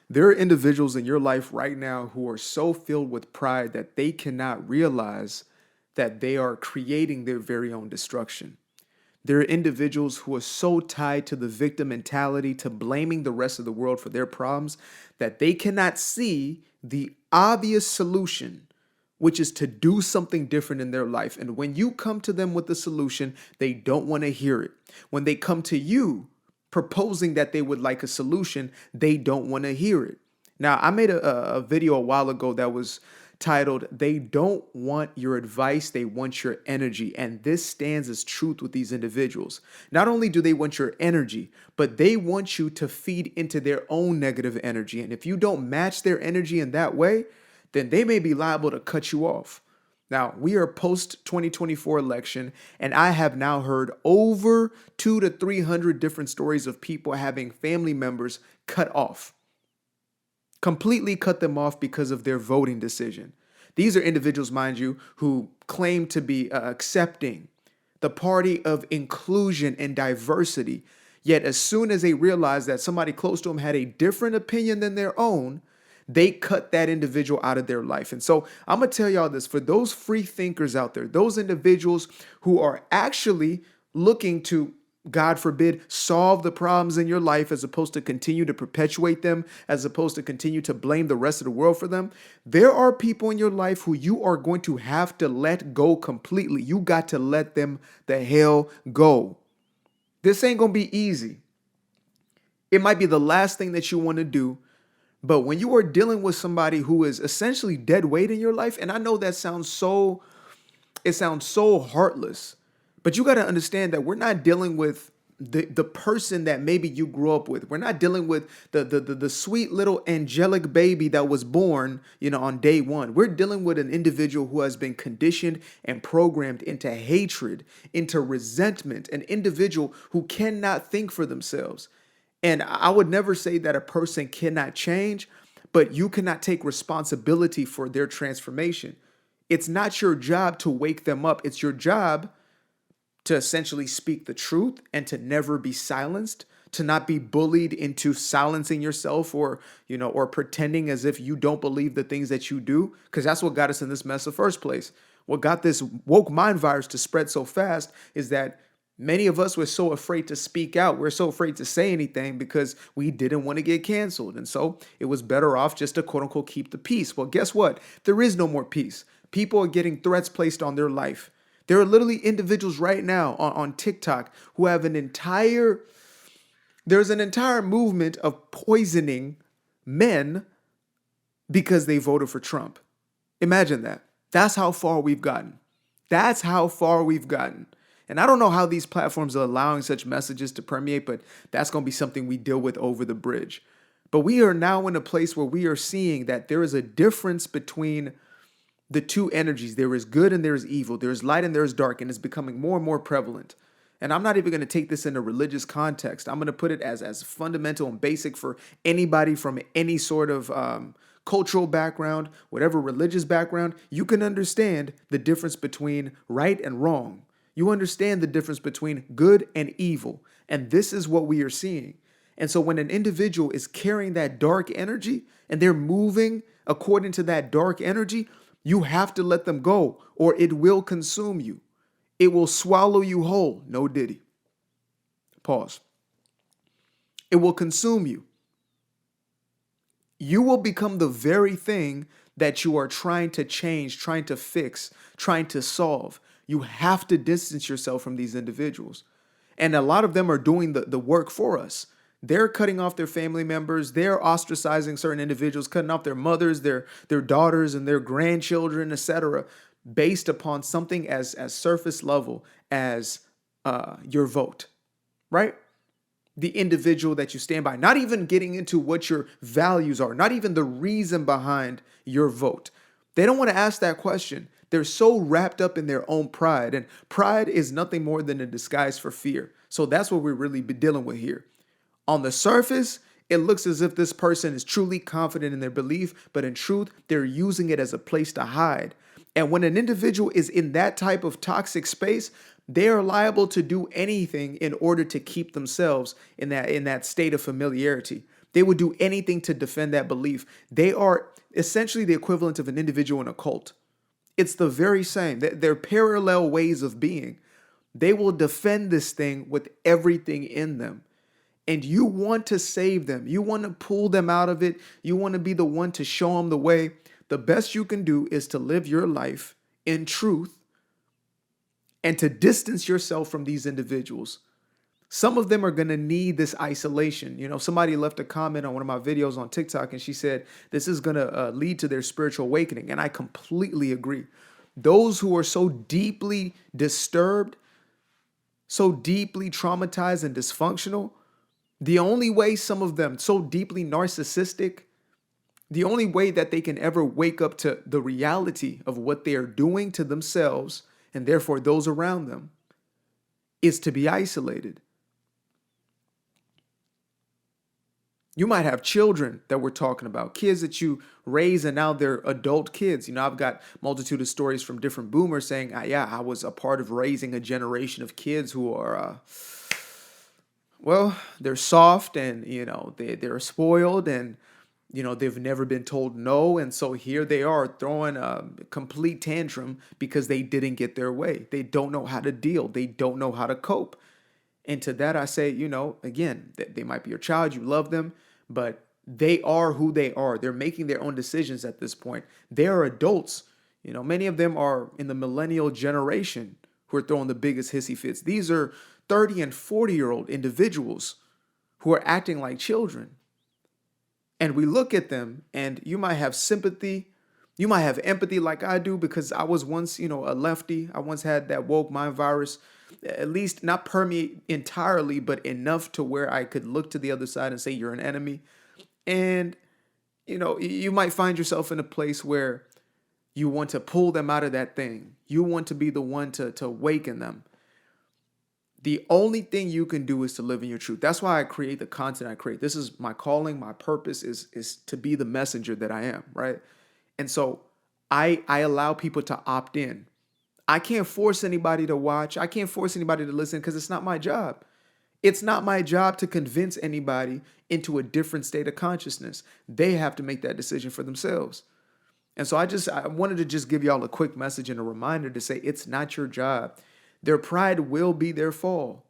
There are individuals in your life right now who are so filled with pride that they cannot realize that they are creating their very own destruction. There are individuals who are so tied to the victim mentality, to blaming the rest of the world for their problems, that they cannot see the obvious solution, which is to do something different in their life. And when you come to them with the solution, they don't want to hear it. When they come to you proposing that they would like a solution, they don't want to hear it. Now, I made a video a while ago that was titled, They Don't Want Your Advice, They Want Your Energy. And this stands as truth with these individuals. Not only do they want your energy, but they want you to feed into their own negative energy. And if you don't match their energy in that way, then they may be liable to cut you off. Now, we are post 2024 election, and I have now heard over 200 to 300 different stories of people having family members cut off, completely cut them off because of their voting decision. These are individuals, mind you, who claim to be accepting, the party of inclusion and diversity. Yet, as soon as they realize that somebody close to them had a different opinion than their own, they cut that individual out of their life. And so I'm going to tell y'all this, for those free thinkers out there, those individuals who are actually looking to, God forbid, solve the problems in your life as opposed to continue to perpetuate them, as opposed to continue to blame the rest of the world for them. There are people in your life who you are going to have to let go completely. You got to let them the hell go. This ain't going to be easy. It might be the last thing that you want to do. But when you are dealing with somebody who is essentially dead weight in your life, and I know that it sounds so heartless, but you got to understand that we're not dealing with the person that maybe you grew up with. We're not dealing with the sweet little angelic baby that was born, on day one. We're dealing with an individual who has been conditioned and programmed into hatred, into resentment, an individual who cannot think for themselves. And I would never say that a person cannot change, but you cannot take responsibility for their transformation. It's not your job to wake them up. It's your job to essentially speak the truth and to never be silenced, to not be bullied into silencing yourself or pretending as if you don't believe the things that you do, because that's what got us in this mess in the first place. What got this woke mind virus to spread so fast is that many of us were so afraid to speak out. We're so afraid to say anything because we didn't want to get canceled. And so it was better off just to quote unquote keep the peace. Well, guess what? There is no more peace. People are getting threats placed on their life. There are literally individuals right now on TikTok who have there's an entire movement of poisoning men because they voted for Trump. Imagine that. That's how far we've gotten. That's how far we've gotten. And I don't know how these platforms are allowing such messages to permeate, but that's going to be something we deal with over the bridge. But we are now in a place where we are seeing that there is a difference between the two energies. There is good and there is evil. There is light and there is dark, and it's becoming more and more prevalent. And I'm not even going to take this in a religious context. I'm going to put it as fundamental and basic for anybody from any sort of cultural background, whatever religious background. You can understand the difference between right and wrong. You understand the difference between good and evil. And this is what we are seeing. And so when an individual is carrying that dark energy and they're moving according to that dark energy, you have to let them go or it will consume you. It will swallow you whole. No diddy. Pause. It will consume you. You will become the very thing that you are trying to change, trying to fix, trying to solve. You have to distance yourself from these individuals. And a lot of them are doing the work for us. They're cutting off their family members. They're ostracizing certain individuals, cutting off their mothers, their daughters, and their grandchildren, etc., based upon something as surface level as your vote, right? The individual that you stand by, not even getting into what your values are, not even the reason behind your vote. They don't want to ask that question. They're so wrapped up in their own pride, and pride is nothing more than a disguise for fear. So that's what we're really dealing with here. On the surface, it looks as if this person is truly confident in their belief, but in truth, they're using it as a place to hide. And when an individual is in that type of toxic space, they are liable to do anything in order to keep themselves in that state of familiarity. They would do anything to defend that belief. They are essentially the equivalent of an individual in a cult. It's the very same. They're parallel ways of being. They will defend this thing with everything in them. And you want to save them. You want to pull them out of it. You want to be the one to show them the way. The best you can do is to live your life in truth and to distance yourself from these individuals. Some of them are going to need this isolation. You know, somebody left a comment on one of my videos on TikTok and she said, this is going to lead to their spiritual awakening. And I completely agree. Those who are so deeply disturbed, so deeply traumatized and dysfunctional, the only way some of them so deeply narcissistic, the only way that they can ever wake up to the reality of what they are doing to themselves and therefore those around them is to be isolated. You might have children that we're talking about, kids that you raise and now they're adult kids. You know, I've got multitude of stories from different boomers saying, yeah, I was a part of raising a generation of kids who are, well, they're soft and, you know, they're spoiled and, you know, they've never been told no. And so here they are throwing a complete tantrum because they didn't get their way. They don't know how to deal. They don't know how to cope. And to that, I say, you know, again, they might be your child. You love them, but they are who they are. They're making their own decisions at this point. They are adults. You know, many of them are in the millennial generation who are throwing the biggest hissy fits. These are 30 and 40-year-old individuals who are acting like children. And we look at them and you might have sympathy. You might have empathy like I do because I was once, you know, a lefty. I once had that woke mind virus, at least not permeate entirely, but enough to where I could look to the other side and say, you're an enemy. And, you know, you might find yourself in a place where you want to pull them out of that thing. You want to be the one to awaken them. The only thing you can do is to live in your truth. That's why I create the content I create. This is my calling. My purpose is to be the messenger that I am, right? And so I allow people to opt in. I can't force anybody to watch. I can't force anybody to listen because it's not my job. It's not my job to convince anybody into a different state of consciousness. They have to make that decision for themselves. And so I wanted to just give y'all a quick message and a reminder to say it's not your job. Their pride will be their fall.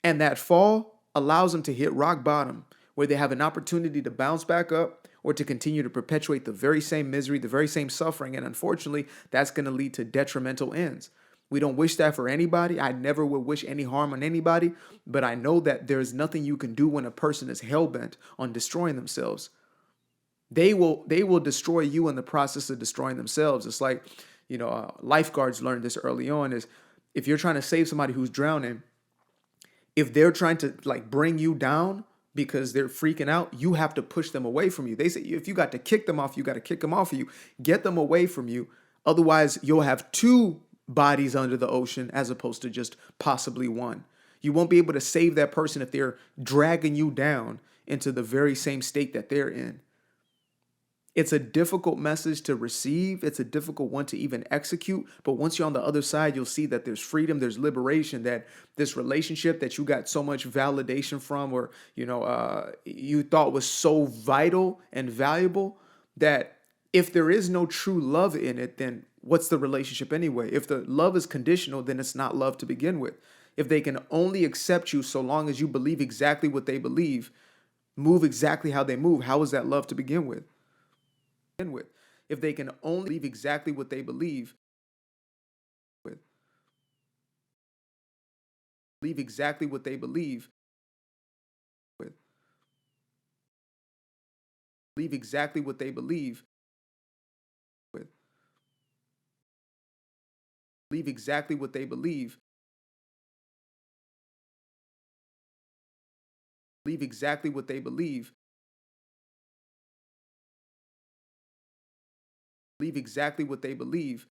And that fall allows them to hit rock bottom where they have an opportunity to bounce back up or to continue to perpetuate the very same misery, the very same suffering. And unfortunately, that's going to lead to detrimental ends. We don't wish that for anybody. I never would wish any harm on anybody, but I know that there is nothing you can do when a person is hell-bent on destroying themselves. They will destroy you in the process of destroying themselves. It's like, you know, lifeguards learned this early on is if you're trying to save somebody who's drowning, if they're trying to like bring you down because they're freaking out, you have to push them away from you. They say if you got to kick them off, you got to kick them off of you. Get them away from you. Otherwise, you'll have two bodies under the ocean as opposed to just possibly one. You won't be able to save that person if they're dragging you down into the very same state that they're in. It's a difficult message to receive. It's a difficult one to even execute. But once you're on the other side, you'll see that there's freedom, there's liberation, that this relationship that you got so much validation from or, you know, you thought was so vital and valuable that if there is no true love in it, then what's the relationship anyway? If the love is conditional, then it's not love to begin with. If they can only accept you so long as you believe exactly what they believe, move exactly how they move, how is that love to begin with? If they can only believe exactly what they believe with, believe exactly what they believe with, believe exactly what they believe with, believe exactly what they believe, believe exactly what they believe, believe exactly what they believe.